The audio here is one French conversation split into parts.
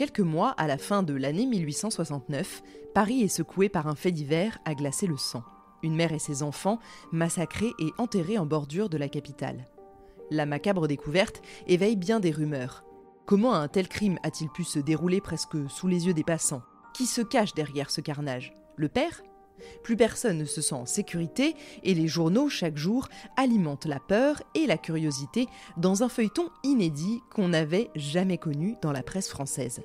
quelques mois, à la fin de l'année 1869, Paris est secoué par un fait divers à glacer le sang. Une mère et ses enfants massacrés et enterrés en bordure de la capitale. La macabre découverte éveille bien des rumeurs. Comment un tel crime a-t-il pu se dérouler presque sous les yeux des passants ? Qui se cache derrière ce carnage ? Le père ? Plus personne ne se sent en sécurité et les journaux, chaque jour, alimentent la peur et la curiosité dans un feuilleton inédit qu'on n'avait jamais connu dans la presse française.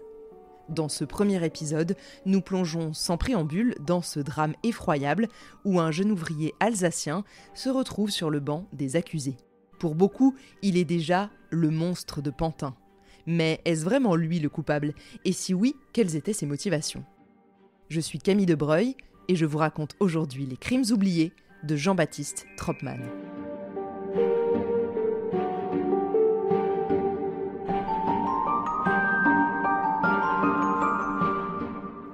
Dans ce premier épisode, nous plongeons sans préambule dans ce drame effroyable où un jeune ouvrier alsacien se retrouve sur le banc des accusés. Pour beaucoup, il est déjà le monstre de Pantin. Mais est-ce vraiment lui le coupable ? Et si oui, quelles étaient ses motivations ? Je suis Camille Debreuil et je vous raconte aujourd'hui les crimes oubliés de Jean-Baptiste Tropman.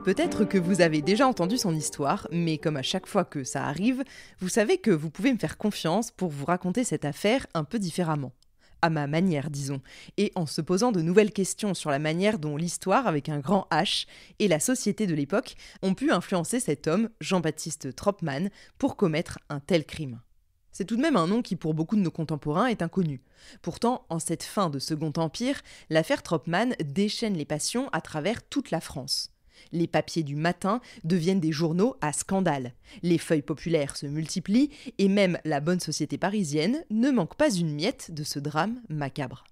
Peut-être que vous avez déjà entendu son histoire, mais comme à chaque fois que ça arrive, vous savez que vous pouvez me faire confiance pour vous raconter cette affaire un peu différemment. À ma manière, disons, et en se posant de nouvelles questions sur la manière dont l'histoire, avec un grand H, et la société de l'époque ont pu influencer cet homme, Jean-Baptiste Tropman, pour commettre un tel crime. C'est tout de même un nom qui, pour beaucoup de nos contemporains, est inconnu. Pourtant, en cette fin de Second Empire, l'affaire Tropman déchaîne les passions à travers toute la France. Les papiers du matin deviennent des journaux à scandale. Les feuilles populaires se multiplient et même la bonne société parisienne ne manque pas une miette de ce drame macabre.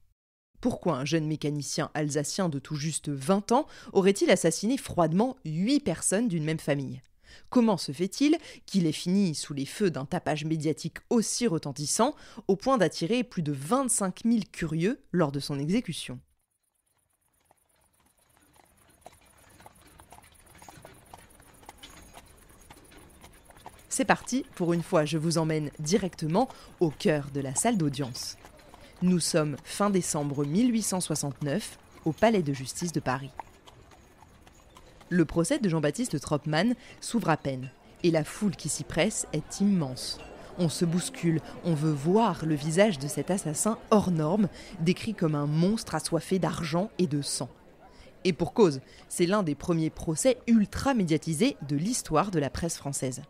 Pourquoi un jeune mécanicien alsacien de tout juste 20 ans aurait-il assassiné froidement 8 personnes d'une même famille ? Comment se fait-il qu'il ait fini sous les feux d'un tapage médiatique aussi retentissant au point d'attirer plus de 25 000 curieux lors de son exécution ? C'est parti, pour une fois je vous emmène directement au cœur de la salle d'audience. Nous sommes fin décembre 1869 au Palais de justice de Paris. Le procès de Jean-Baptiste Tropman s'ouvre à peine et la foule qui s'y presse est immense. On se bouscule, on veut voir le visage de cet assassin hors norme, décrit comme un monstre assoiffé d'argent et de sang. Et pour cause, c'est l'un des premiers procès ultra médiatisés de l'histoire de la presse française.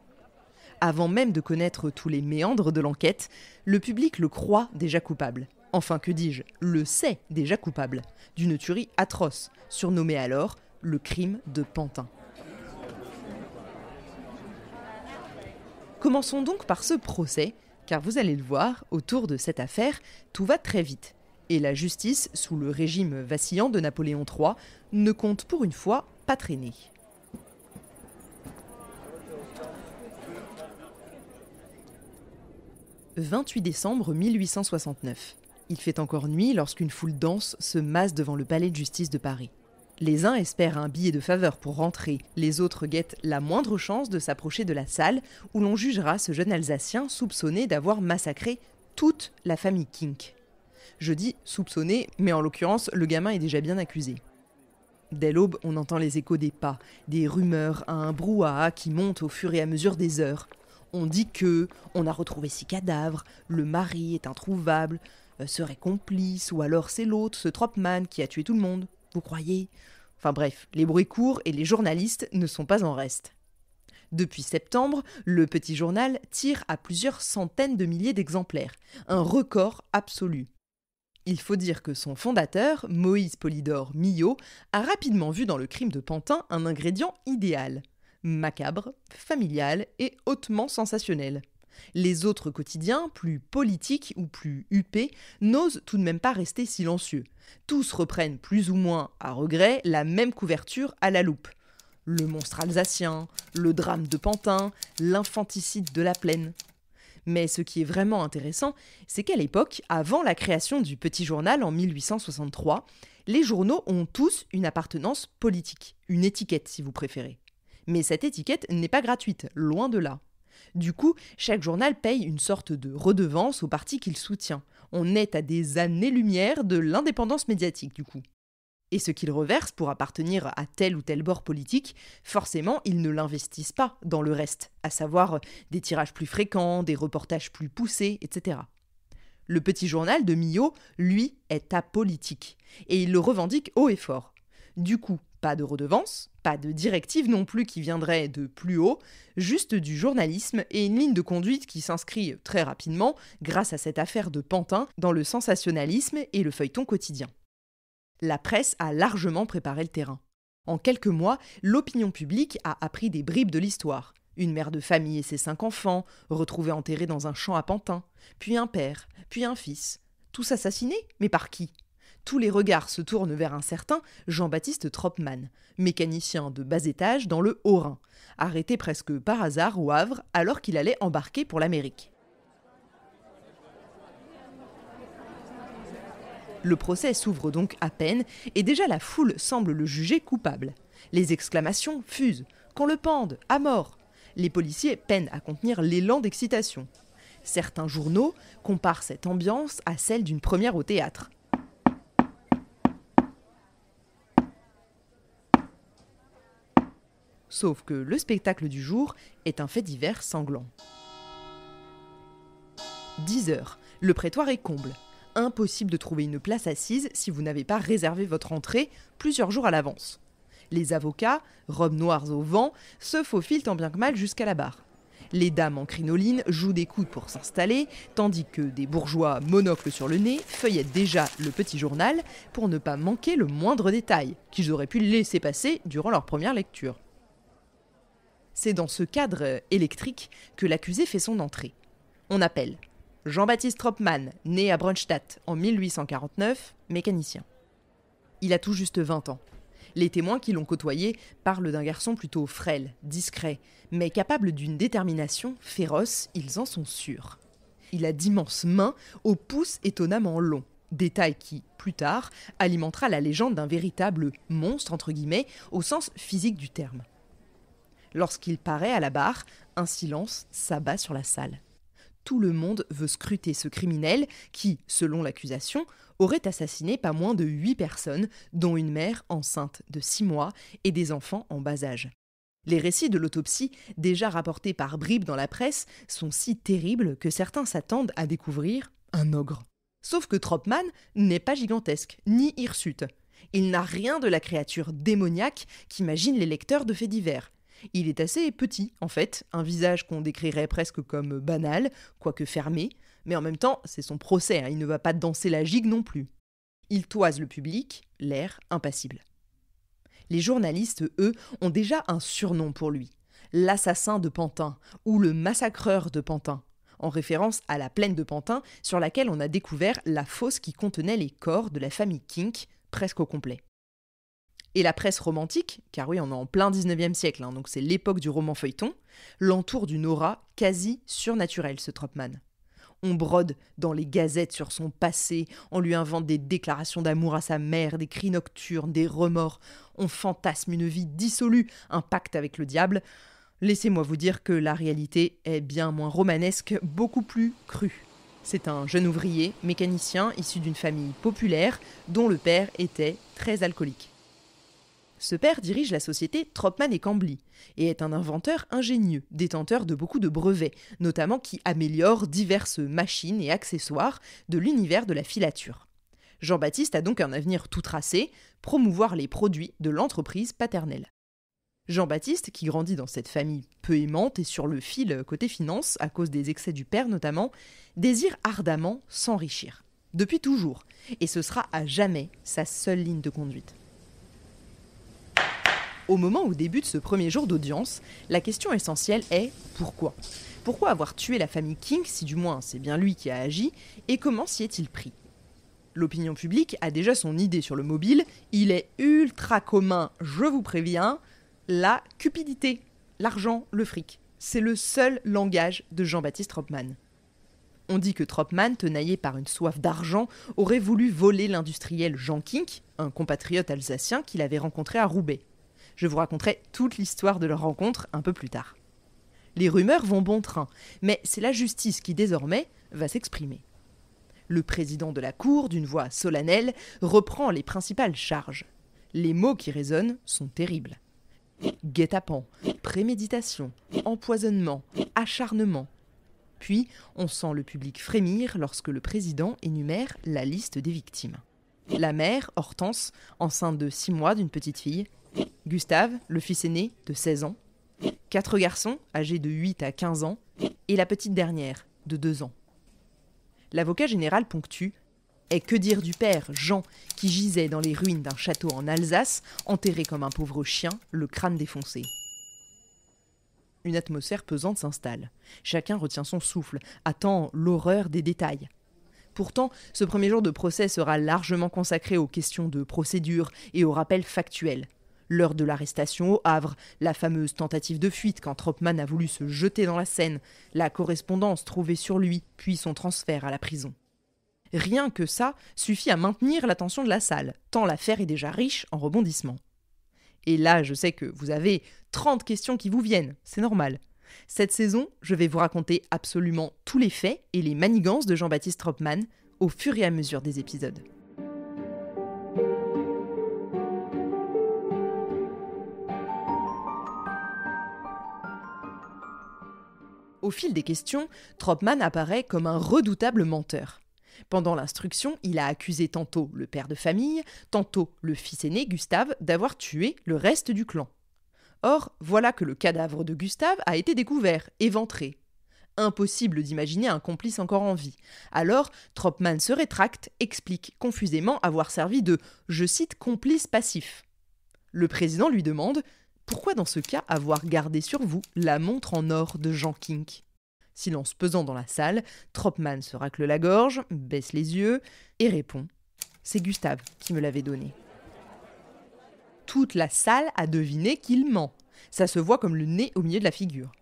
Avant même de connaître tous les méandres de l'enquête, le public le croit déjà coupable. Enfin, que dis-je, le sait déjà coupable, d'une tuerie atroce, surnommée alors le crime de Pantin. Commençons donc par ce procès, car vous allez le voir, autour de cette affaire, tout va très vite. Et la justice, sous le régime vacillant de Napoléon III, ne compte pour une fois pas traîner. 28 décembre 1869. Il fait encore nuit lorsqu'une foule dense se masse devant le palais de justice de Paris. Les uns espèrent un billet de faveur pour rentrer, les autres guettent la moindre chance de s'approcher de la salle où l'on jugera ce jeune Alsacien soupçonné d'avoir massacré toute la famille Kink. Je dis soupçonné, mais en l'occurrence, le gamin est déjà bien accusé. Dès l'aube, on entend les échos des pas, des rumeurs, un brouhaha qui monte au fur et à mesure des heures. On dit que on a retrouvé 6 cadavres, le mari est introuvable, serait complice, ou alors c'est l'autre, ce Tropman, qui a tué tout le monde. Vous croyez ? Enfin bref, les bruits courent et les journalistes ne sont pas en reste. Depuis septembre, le petit journal tire à plusieurs centaines de milliers d'exemplaires, un record absolu. Il faut dire que son fondateur, Moïse Polydore Millot, a rapidement vu dans le crime de Pantin un ingrédient idéal. Macabre, familial et hautement sensationnel. Les autres quotidiens, plus politiques ou plus huppés, n'osent tout de même pas rester silencieux. Tous reprennent plus ou moins à regret la même couverture à la loupe. Le monstre alsacien, le drame de Pantin, l'infanticide de la Plaine. Mais ce qui est vraiment intéressant, c'est qu'à l'époque, avant la création du Petit Journal en 1863, les journaux ont tous une appartenance politique, une étiquette si vous préférez. Mais cette étiquette n'est pas gratuite, loin de là. Du coup, chaque journal paye une sorte de redevance au parti qu'il soutient. On est à des années-lumière de l'indépendance médiatique, du coup. Et ce qu'ils reversent pour appartenir à tel ou tel bord politique, forcément, ils ne l'investissent pas dans le reste, à savoir des tirages plus fréquents, des reportages plus poussés, etc. Le Petit Journal de Millot, lui, est apolitique, et il le revendique haut et fort. Du coup, pas de redevance, pas de directive non plus qui viendrait de plus haut, juste du journalisme et une ligne de conduite qui s'inscrit très rapidement, grâce à cette affaire de Pantin, dans le sensationnalisme et le feuilleton quotidien. La presse a largement préparé le terrain. En quelques mois, l'opinion publique a appris des bribes de l'histoire. Une mère de famille et ses 5 enfants, retrouvés enterrés dans un champ à Pantin, puis un père, puis un fils. Tous assassinés? Mais par qui? Tous les regards se tournent vers un certain Jean-Baptiste Tropman, mécanicien de bas étage dans le Haut-Rhin, arrêté presque par hasard au Havre alors qu'il allait embarquer pour l'Amérique. Le procès s'ouvre donc à peine et déjà la foule semble le juger coupable. Les exclamations fusent. Qu'on le pende, à mort. Les policiers peinent à contenir l'élan d'excitation. Certains journaux comparent cette ambiance à celle d'une première au théâtre. Sauf que le spectacle du jour est un fait divers sanglant. 10 heures, le prétoire est comble. Impossible de trouver une place assise si vous n'avez pas réservé votre entrée plusieurs jours à l'avance. Les avocats, robes noires au vent, se faufilent tant bien que mal jusqu'à la barre. Les dames en crinoline jouent des coudes pour s'installer, tandis que des bourgeois monocle sur le nez feuillettent déjà le petit journal pour ne pas manquer le moindre détail qu'ils auraient pu laisser passer durant leur première lecture. C'est dans ce cadre électrique que l'accusé fait son entrée. On appelle Jean-Baptiste Tropman, né à Brunstatt en 1849, mécanicien. Il a tout juste 20 ans. Les témoins qui l'ont côtoyé parlent d'un garçon plutôt frêle, discret, mais capable d'une détermination féroce, ils en sont sûrs. Il a d'immenses mains aux pouces étonnamment longs, détail qui, plus tard, alimentera la légende d'un véritable « monstre » entre guillemets, au sens physique du terme. Lorsqu'il paraît à la barre, un silence s'abat sur la salle. Tout le monde veut scruter ce criminel qui, selon l'accusation, aurait assassiné pas moins de 8 personnes, dont une mère enceinte de 6 mois et des enfants en bas âge. Les récits de l'autopsie, déjà rapportés par bribes dans la presse, sont si terribles que certains s'attendent à découvrir un ogre. Sauf que Tropman n'est pas gigantesque, ni hirsute. Il n'a rien de la créature démoniaque qu'imaginent les lecteurs de faits divers. Il est assez petit, en fait, un visage qu'on décrirait presque comme banal, quoique fermé, mais en même temps, c'est son procès, il ne va pas danser la gigue non plus. Il toise le public, l'air impassible. Les journalistes, eux, ont déjà un surnom pour lui, l'assassin de Pantin, ou le massacreur de Pantin, en référence à la plaine de Pantin sur laquelle on a découvert la fosse qui contenait les corps de la famille Kink, presque au complet. Et la presse romantique, car oui, on est en plein 19e siècle, donc c'est l'époque du roman feuilleton, l'entoure d'une aura quasi surnaturelle, ce Tropman. On brode dans les gazettes sur son passé, on lui invente des déclarations d'amour à sa mère, des cris nocturnes, des remords, on fantasme une vie dissolue, un pacte avec le diable. Laissez-moi vous dire que la réalité est bien moins romanesque, beaucoup plus crue. C'est un jeune ouvrier, mécanicien, issu d'une famille populaire, dont le père était très alcoolique. Ce père dirige la société Tropman et Cambly et est un inventeur ingénieux, détenteur de beaucoup de brevets, notamment qui améliorent diverses machines et accessoires de l'univers de la filature. Jean-Baptiste a donc un avenir tout tracé, promouvoir les produits de l'entreprise paternelle. Jean-Baptiste, qui grandit dans cette famille peu aimante et sur le fil côté finance, à cause des excès du père notamment, désire ardemment s'enrichir. Depuis toujours, et ce sera à jamais sa seule ligne de conduite. Au moment où débute ce premier jour d'audience, la question essentielle est « pourquoi ?» Pourquoi avoir tué la famille Kink, si du moins c'est bien lui qui a agi, et comment s'y est-il pris? L'opinion publique a déjà son idée sur le mobile, il est ultra commun, je vous préviens, la cupidité, l'argent, le fric. C'est le seul langage de Jean-Baptiste Tropman. On dit que Tropman, tenaillé par une soif d'argent, aurait voulu voler l'industriel Jean Kink, un compatriote alsacien qu'il avait rencontré à Roubaix. Je vous raconterai toute l'histoire de leur rencontre un peu plus tard. Les rumeurs vont bon train, mais c'est la justice qui désormais va s'exprimer. Le président de la cour, d'une voix solennelle, reprend les principales charges. Les mots qui résonnent sont terribles. Guet-apens, préméditation, empoisonnement, acharnement. Puis, on sent le public frémir lorsque le président énumère la liste des victimes. La mère, Hortense, enceinte de 6 mois d'une petite fille. Gustave, le fils aîné, de 16 ans. 4 garçons, âgés de 8 à 15 ans. Et la petite dernière, de 2 ans. L'avocat général ponctue. Et que dire du père, Jean, qui gisait dans les ruines d'un château en Alsace, enterré comme un pauvre chien, le crâne défoncé. Une atmosphère pesante s'installe. Chacun retient son souffle, attend l'horreur des détails. Pourtant, ce premier jour de procès sera largement consacré aux questions de procédure et aux rappels factuels. L'heure de l'arrestation au Havre, la fameuse tentative de fuite quand Troppmann a voulu se jeter dans la Seine, la correspondance trouvée sur lui, puis son transfert à la prison. Rien que ça suffit à maintenir l'attention de la salle, tant l'affaire est déjà riche en rebondissements. Et là, je sais que vous avez 30 questions qui vous viennent, c'est normal. Cette saison, je vais vous raconter absolument tous les faits et les manigances de Jean-Baptiste Troppmann au fur et à mesure des épisodes. Au fil des questions, Troppmann apparaît comme un redoutable menteur. Pendant l'instruction, il a accusé tantôt le père de famille, tantôt le fils aîné, Gustave, d'avoir tué le reste du clan. Or, voilà que le cadavre de Gustave a été découvert, éventré. Impossible d'imaginer un complice encore en vie. Alors, Troppmann se rétracte, explique confusément avoir servi de, je cite, complice passif. Le président lui demande « Pourquoi dans ce cas avoir gardé sur vous la montre en or de Jean Kink ?» Silence pesant dans la salle, Troppmann se racle la gorge, baisse les yeux et répond « C'est Gustave qui me l'avait donnée. » Toute la salle a deviné qu'il ment. Ça se voit comme le nez au milieu de la figure.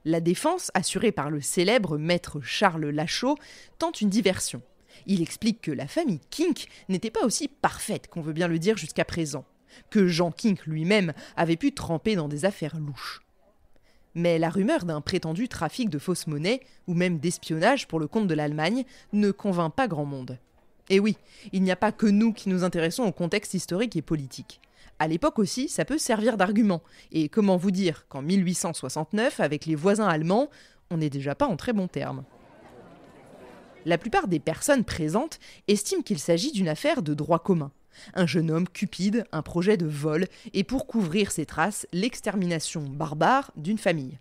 La défense, assurée par le célèbre maître Charles Lachaud, tente une diversion. Il explique que la famille Kink n'était pas aussi parfaite qu'on veut bien le dire jusqu'à présent, que Jean Kink lui-même avait pu tremper dans des affaires louches. Mais la rumeur d'un prétendu trafic de fausses monnaies, ou même d'espionnage pour le compte de l'Allemagne, ne convainc pas grand monde. Et oui, il n'y a pas que nous qui nous intéressons au contexte historique et politique. À l'époque aussi, ça peut servir d'argument. Et comment vous dire qu'en 1869, avec les voisins allemands, on n'est déjà pas en très bons termes. La plupart des personnes présentes estiment qu'il s'agit d'une affaire de droit commun. Un jeune homme cupide, un projet de vol, et pour couvrir ses traces, l'extermination barbare d'une famille.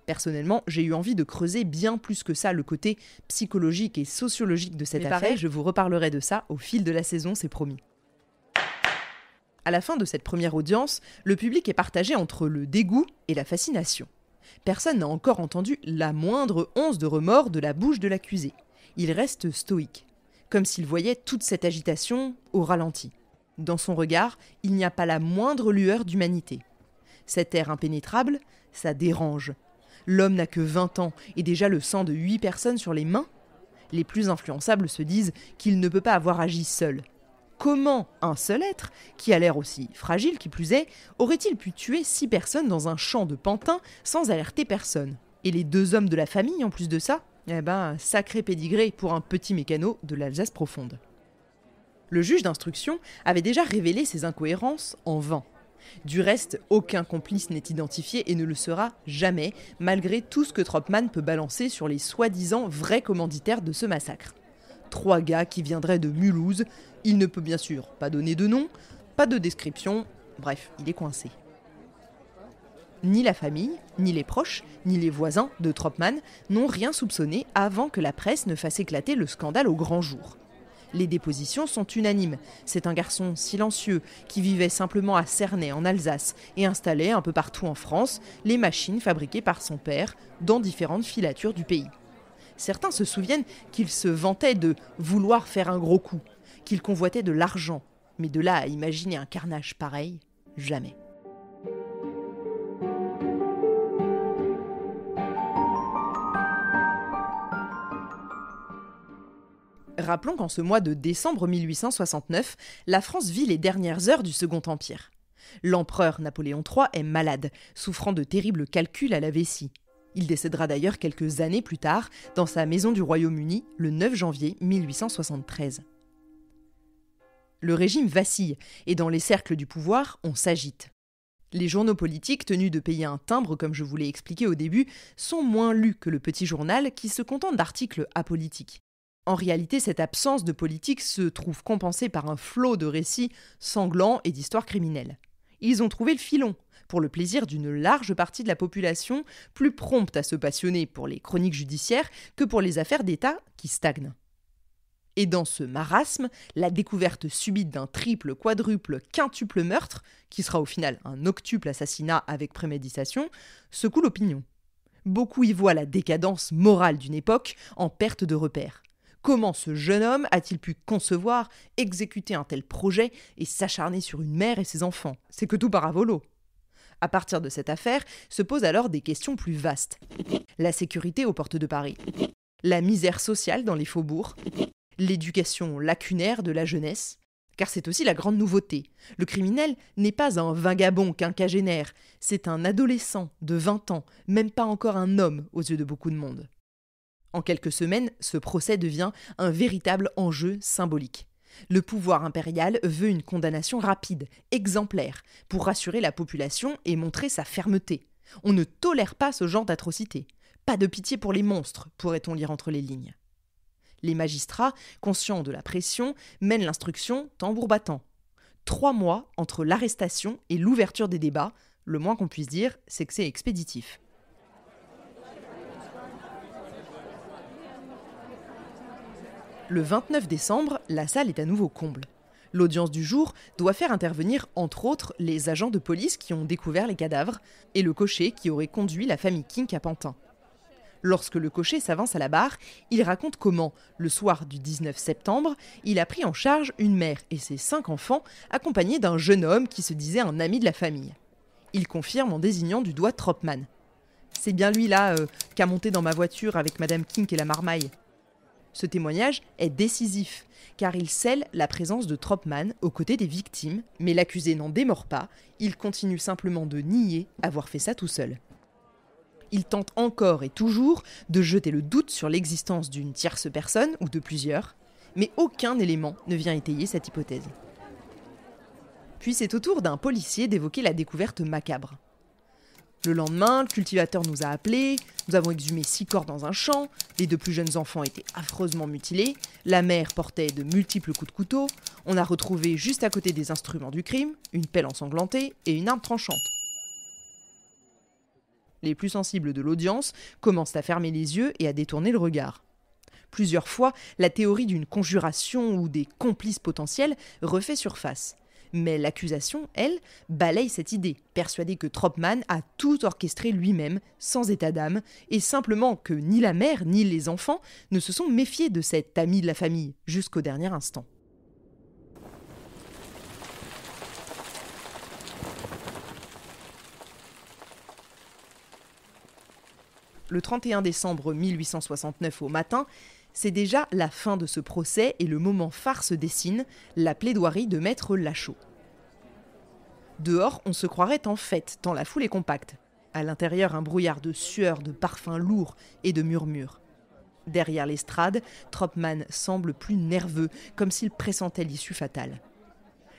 Personnellement, j'ai eu envie de creuser bien plus que ça le côté psychologique et sociologique de cette affaire. Je vous reparlerai de ça au fil de la saison, c'est promis. À la fin de cette première audience, le public est partagé entre le dégoût et la fascination. Personne n'a encore entendu la moindre once de remords de la bouche de l'accusé. Il reste stoïque, comme s'il voyait toute cette agitation au ralenti. Dans son regard, il n'y a pas la moindre lueur d'humanité. Cet air impénétrable, ça dérange. L'homme n'a que 20 ans et déjà le sang de 8 personnes sur les mains. Les plus influençables se disent qu'il ne peut pas avoir agi seul. Comment un seul être, qui a l'air aussi fragile qui plus est, aurait-il pu tuer 6 personnes dans un champ de Pantin sans alerter personne? Et les 2 hommes de la famille en plus de ça? Sacré pédigré pour un petit mécano de l'Alsace profonde. Le juge d'instruction avait déjà révélé ces incohérences en vain. Du reste, aucun complice n'est identifié et ne le sera jamais, malgré tout ce que Troppmann peut balancer sur les soi-disant vrais commanditaires de ce massacre. 3 gars qui viendraient de Mulhouse, il ne peut bien sûr pas donner de nom, pas de description, bref, il est coincé. Ni la famille, ni les proches, ni les voisins de Troppmann n'ont rien soupçonné avant que la presse ne fasse éclater le scandale au grand jour. Les dépositions sont unanimes. C'est un garçon silencieux qui vivait simplement à Cernay en Alsace et installait un peu partout en France les machines fabriquées par son père dans différentes filatures du pays. Certains se souviennent qu'il se vantait de vouloir faire un gros coup, qu'il convoitait de l'argent, mais de là à imaginer un carnage pareil, jamais. Rappelons qu'en ce mois de décembre 1869, la France vit les dernières heures du Second Empire. L'empereur Napoléon III est malade, souffrant de terribles calculs à la vessie. Il décédera d'ailleurs quelques années plus tard dans sa maison du Royaume-Uni le 9 janvier 1873. Le régime vacille et dans les cercles du pouvoir, on s'agite. Les journaux politiques tenus de payer un timbre, comme je vous l'ai expliqué au début, sont moins lus que le petit journal qui se contente d'articles apolitiques. En réalité, cette absence de politique se trouve compensée par un flot de récits sanglants et d'histoires criminelles. Ils ont trouvé le filon, pour le plaisir d'une large partie de la population, plus prompte à se passionner pour les chroniques judiciaires que pour les affaires d'État qui stagnent. Et dans ce marasme, la découverte subite d'un triple, quadruple, quintuple meurtre, qui sera au final un octuple assassinat avec préméditation, secoue l'opinion. Beaucoup y voient la décadence morale d'une époque en perte de repères. Comment ce jeune homme a-t-il pu concevoir, exécuter un tel projet et s'acharner sur une mère et ses enfants? C'est que tout part à volo. À partir de cette affaire, se posent alors des questions plus vastes. La sécurité aux portes de Paris, la misère sociale dans les faubourgs, l'éducation lacunaire de la jeunesse, car c'est aussi la grande nouveauté. Le criminel n'est pas un vagabond quinquagénaire, c'est un adolescent de 20 ans, même pas encore un homme aux yeux de beaucoup de monde. En quelques semaines, ce procès devient un véritable enjeu symbolique. Le pouvoir impérial veut une condamnation rapide, exemplaire, pour rassurer la population et montrer sa fermeté. On ne tolère pas ce genre d'atrocité. Pas de pitié pour les monstres, pourrait-on lire entre les lignes. Les magistrats, conscients de la pression, mènent l'instruction tambour battant. 3 mois entre l'arrestation et l'ouverture des débats, le moins qu'on puisse dire, c'est que c'est expéditif. Le 29 décembre, la salle est à nouveau comble. L'audience du jour doit faire intervenir, entre autres, les agents de police qui ont découvert les cadavres et le cocher qui aurait conduit la famille Kink à Pantin. Lorsque le cocher s'avance à la barre, il raconte comment, le soir du 19 septembre, il a pris en charge une mère et ses 5 enfants, accompagnés d'un jeune homme qui se disait un ami de la famille. Il confirme en désignant du doigt Tropman. « C'est bien lui là qui a monté dans ma voiture avec Madame Kink et la marmaille. » Ce témoignage est décisif, car il scelle la présence de Tropman aux côtés des victimes, mais l'accusé n'en démord pas, il continue simplement de nier avoir fait ça tout seul. Il tente encore et toujours de jeter le doute sur l'existence d'une tierce personne ou de plusieurs, mais aucun élément ne vient étayer cette hypothèse. Puis c'est au tour d'un policier d'évoquer la découverte macabre. Le lendemain, le cultivateur nous a appelés, nous avons exhumé 6 corps dans un champ, les 2 plus jeunes enfants étaient affreusement mutilés, la mère portait de multiples coups de couteau, on a retrouvé juste à côté des instruments du crime, une pelle ensanglantée et une arme tranchante. Les plus sensibles de l'audience commencent à fermer les yeux et à détourner le regard. Plusieurs fois, la théorie d'une conjuration ou des complices potentiels refait surface. Mais l'accusation, elle, balaye cette idée, persuadée que Tropman a tout orchestré lui-même, sans état d'âme, et simplement que ni la mère ni les enfants ne se sont méfiés de cet ami de la famille, jusqu'au dernier instant. Le 31 décembre 1869 au matin, c'est déjà la fin de ce procès et le moment phare se dessine, la plaidoirie de maître Lachaud. Dehors, on se croirait en fête, tant la foule est compacte. À l'intérieur, un brouillard de sueur, de parfums lourds et de murmures. Derrière l'estrade, Tropman semble plus nerveux, comme s'il pressentait l'issue fatale.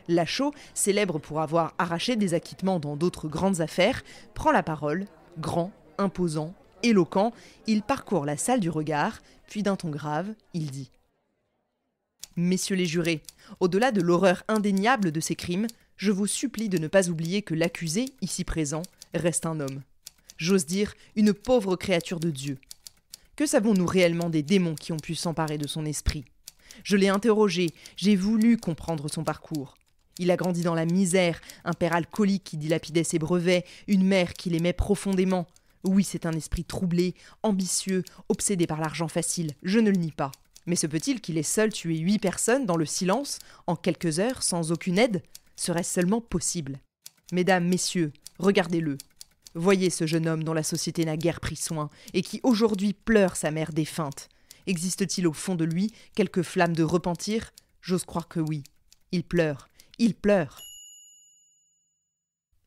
Lachaud, célèbre pour avoir arraché des acquittements dans d'autres grandes affaires, prend la parole, grand, imposant, éloquent, il parcourt la salle du regard, puis d'un ton grave, il dit « Messieurs les jurés, au-delà de l'horreur indéniable de ces crimes, je vous supplie de ne pas oublier que l'accusé, ici présent, reste un homme. J'ose dire, une pauvre créature de Dieu. Que savons-nous réellement des démons qui ont pu s'emparer de son esprit? Je l'ai interrogé, j'ai voulu comprendre son parcours. Il a grandi dans la misère, un père alcoolique qui dilapidait ses brevets, une mère qui l'aimait profondément. Oui, c'est un esprit troublé, ambitieux, obsédé par l'argent facile, je ne le nie pas. Mais se peut-il qu'il ait seul tué 8 personnes dans le silence, en quelques heures, sans aucune aide? Serait-ce seulement possible? Mesdames, messieurs, regardez-le. Voyez ce jeune homme dont la société n'a guère pris soin, et qui aujourd'hui pleure sa mère défunte. Existe-t-il au fond de lui quelque flamme de repentir? J'ose croire que oui. Il pleure, il pleure.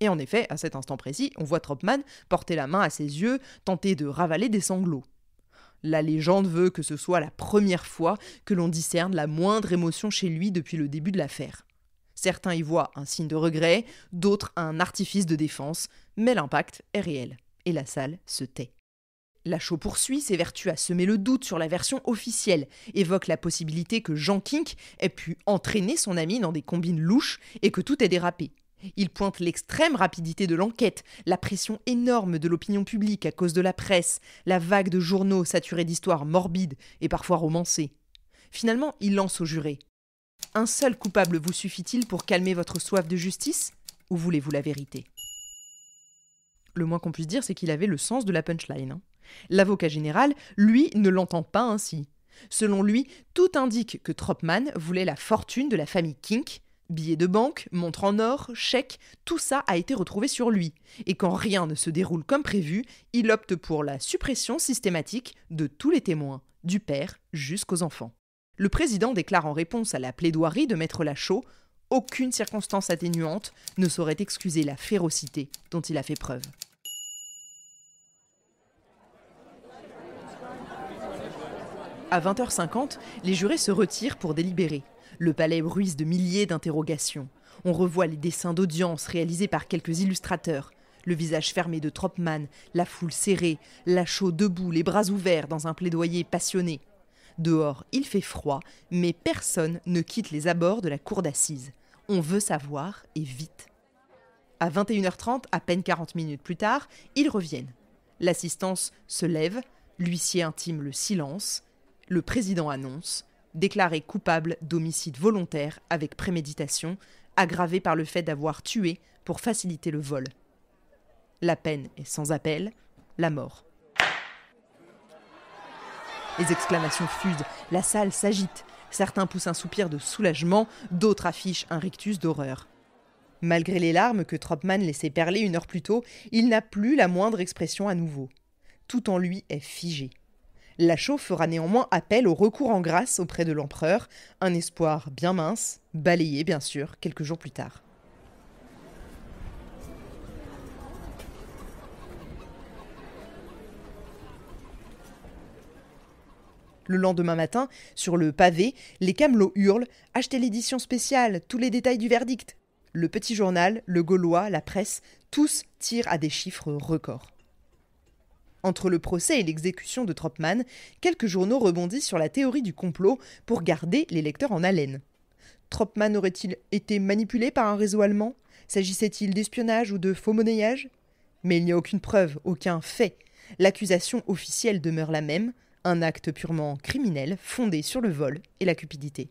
Et en effet, à cet instant précis, on voit Tropman porter la main à ses yeux, tenter de ravaler des sanglots. La légende veut que ce soit la première fois que l'on discerne la moindre émotion chez lui depuis le début de l'affaire. Certains y voient un signe de regret, d'autres un artifice de défense, mais l'impact est réel, et la salle se tait. Lachaud poursuit, s'évertue à semer le doute sur la version officielle, évoque la possibilité que Jean Kink ait pu entraîner son ami dans des combines louches et que tout ait dérapé. Il pointe l'extrême rapidité de l'enquête, la pression énorme de l'opinion publique à cause de la presse, la vague de journaux saturés d'histoires morbides et parfois romancées. Finalement, il lance au juré. Un seul coupable vous suffit-il pour calmer votre soif de justice ? Ou voulez-vous la vérité ? Le moins qu'on puisse dire, c'est qu'il avait le sens de la punchline. L'avocat général, lui, ne l'entend pas ainsi. Selon lui, tout indique que Tropman voulait la fortune de la famille Kink. Billets de banque, montres en or, chèques, tout ça a été retrouvé sur lui. Et quand rien ne se déroule comme prévu, il opte pour la suppression systématique de tous les témoins, du père jusqu'aux enfants. Le président déclare en réponse à la plaidoirie de Maître Lachaud « Aucune circonstance atténuante ne saurait excuser la férocité dont il a fait preuve ». À 20h50, les jurés se retirent pour délibérer. Le palais bruisse de milliers d'interrogations. On revoit les dessins d'audience réalisés par quelques illustrateurs. Le visage fermé de Tropman, la foule serrée, Lachaud debout, les bras ouverts dans un plaidoyer passionné. Dehors, il fait froid, mais personne ne quitte les abords de la cour d'assises. On veut savoir, et vite. À 21h30, à peine 40 minutes plus tard, ils reviennent. L'assistance se lève, l'huissier intime le silence. Le président annonce « Déclaré coupable d'homicide volontaire avec préméditation, aggravé par le fait d'avoir tué pour faciliter le vol. La peine est sans appel, la mort. » Les exclamations fusent, la salle s'agite. Certains poussent un soupir de soulagement, d'autres affichent un rictus d'horreur. Malgré les larmes que Tropman laissait perler une heure plus tôt, il n'a plus la moindre expression à nouveau. Tout en lui est figé. Lachaud fera néanmoins appel au recours en grâce auprès de l'empereur, un espoir bien mince, balayé bien sûr quelques jours plus tard. Le lendemain matin, sur le pavé, les camelots hurlent « Achetez l'édition spéciale, tous les détails du verdict !» Le Petit Journal, le Gaulois, la presse, tous tirent à des chiffres records. Entre le procès et l'exécution de Tropman, quelques journaux rebondissent sur la théorie du complot pour garder les lecteurs en haleine. Tropman aurait-il été manipulé par un réseau allemand ? S'agissait-il d'espionnage ou de faux monnayage ? Mais il n'y a aucune preuve, aucun fait. L'accusation officielle demeure la même, un acte purement criminel fondé sur le vol et la cupidité.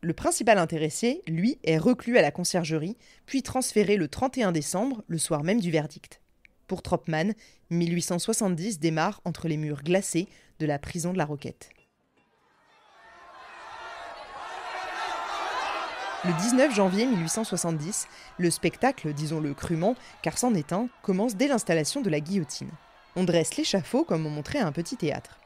Le principal intéressé, lui, est reclus à la conciergerie, puis transféré le 31 décembre, le soir même du verdict. Pour Tropman, 1870 démarre entre les murs glacés de la prison de la Roquette. Le 19 janvier 1870, le spectacle, disons-le crûment, car c'en est un, commence dès l'installation de la guillotine. On dresse l'échafaud comme on montrait à un petit théâtre.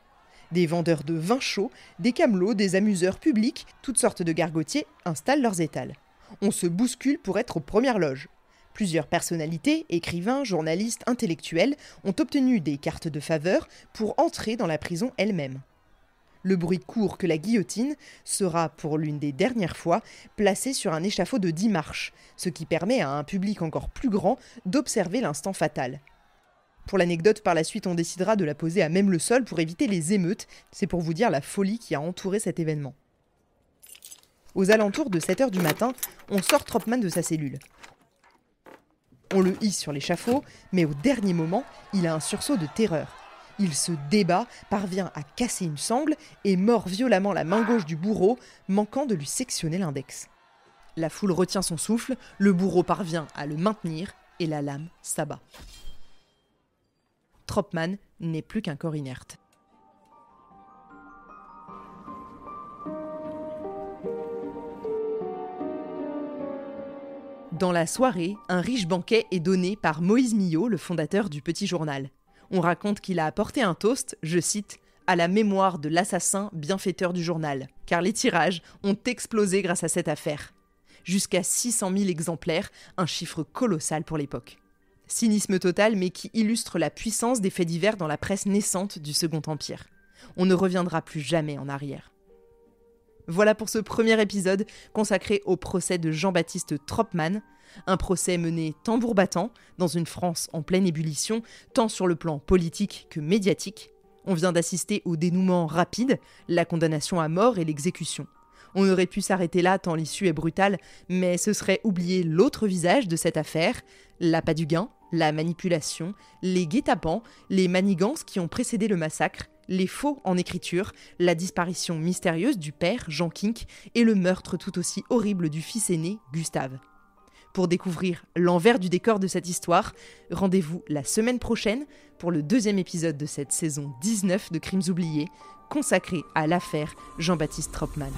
Des vendeurs de vin chaud, des camelots, des amuseurs publics, toutes sortes de gargotiers installent leurs étals. On se bouscule pour être aux premières loges. Plusieurs personnalités, écrivains, journalistes, intellectuels, ont obtenu des cartes de faveur pour entrer dans la prison elle-même. Le bruit court que la guillotine sera, pour l'une des dernières fois, placée sur un échafaud de 10 marches, ce qui permet à un public encore plus grand d'observer l'instant fatal. Pour l'anecdote, par la suite, on décidera de la poser à même le sol pour éviter les émeutes. C'est pour vous dire la folie qui a entouré cet événement. Aux alentours de 7h du matin, on sort Tropman de sa cellule. On le hisse sur l'échafaud, mais au dernier moment, il a un sursaut de terreur. Il se débat, parvient à casser une sangle et mord violemment la main gauche du bourreau, manquant de lui sectionner l'index. La foule retient son souffle, le bourreau parvient à le maintenir et la lame s'abat. Tropman n'est plus qu'un corps inerte. Dans la soirée, un riche banquet est donné par Moïse Millot, le fondateur du Petit Journal. On raconte qu'il a apporté un toast, je cite, « à la mémoire de l'assassin bienfaiteur du journal », car les tirages ont explosé grâce à cette affaire. Jusqu'à 600 000 exemplaires, un chiffre colossal pour l'époque. Cynisme total, mais qui illustre la puissance des faits divers dans la presse naissante du Second Empire. On ne reviendra plus jamais en arrière. Voilà pour ce premier épisode consacré au procès de Jean-Baptiste Tropman, un procès mené tambour battant dans une France en pleine ébullition, tant sur le plan politique que médiatique. On vient d'assister au dénouement rapide, la condamnation à mort et l'exécution. On aurait pu s'arrêter là tant l'issue est brutale, mais ce serait oublier l'autre visage de cette affaire, l'appât du gain, la manipulation, les guet-apens, les manigances qui ont précédé le massacre, les faux en écriture, la disparition mystérieuse du père, Jean Kink, et le meurtre tout aussi horrible du fils aîné, Gustave. Pour découvrir l'envers du décor de cette histoire, rendez-vous la semaine prochaine pour le deuxième épisode de cette saison 19 de Crimes oubliés, consacré à l'affaire Jean-Baptiste Tropman.